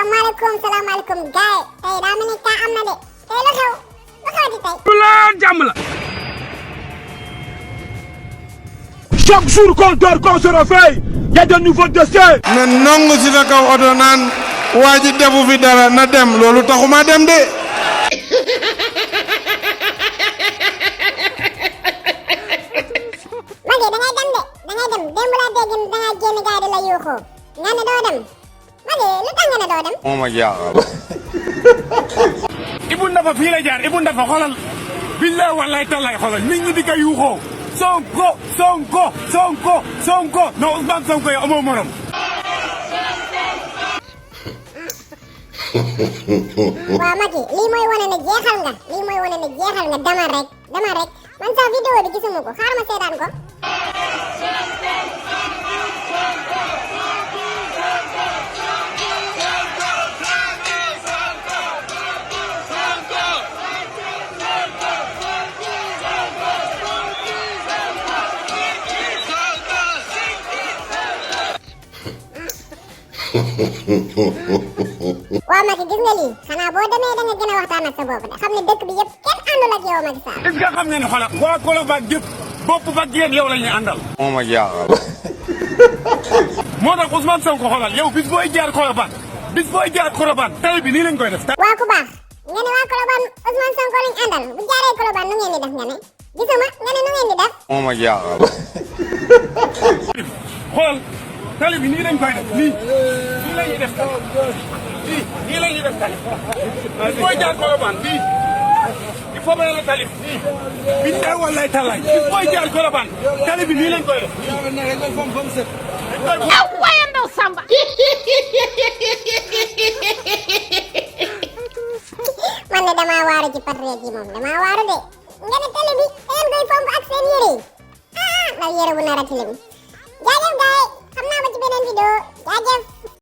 salaamaaleykum gaay tey daa mel ni kaa am na de tey lu xew di tey. jàmm la. chaque jour qu'on dort qu'on se réveille y a de nouveaux dossiers. na nongu si sa kaw oto naan waa ji defu fi dara na dem loolu taxuma dem de. Magi da ngay dem démb laa dégg da ngaa génn gaay di la yuuxoo nga ne doo dem Magi lu tax nga ne doo dem. moo ma jaaxal. Ibou Ndafa fii la jaar Ibou Ndafa xoolal billahi wallahi tallahi xoolal nit ñi di ko yuuxoo Sonko Sonko Sonko Sonko non Ousmane Sonko yow amoo morom. waaw Magi lii mooy wane ne jeexal nga demal rek man sax vidéo bi gisuma ko xaaral ma seetaan ko. waaw Macky gis nga lii xanaa boo demee da nga gën a waxtaan ak sa bopp de xam ne dëkk bi yëpp kenn àndul ak yow Macky Sall. est-ce que xam nga ne xoolal waa Colobane yëpp bopp ba génn yow la ñuy àndal. moo ma jaaxal. moo tax Ousmane Sonko xoolal yow bis booy jaar Colobane tey bi nii lañ koy def. waa ku baax nga ne waa Colobane Ousmane Sonko lañ àndal bu jaaree Colobane nu ngeen di def nga ne gisuma nga ne nu ngeen di def. moo ma jaaxal. xoolal tali bi nii lañ koy def nii la ñuy def tali nii la ñuy def tali bis booy jaar Colobane bii il faut la tali nii bi tey wallaay tallaay bis booy jaar Colobane tali bi nii lañ koy def. waaye ndaw Samba. man de damaa waaru ci patriote yi moom damaa waaru de nga ne télé bi ngeen koy fomp ak seen yére yi ndax yére bu nar a tilim jaajëf gaay xam naa ba ci beneen vidéo jaajëf.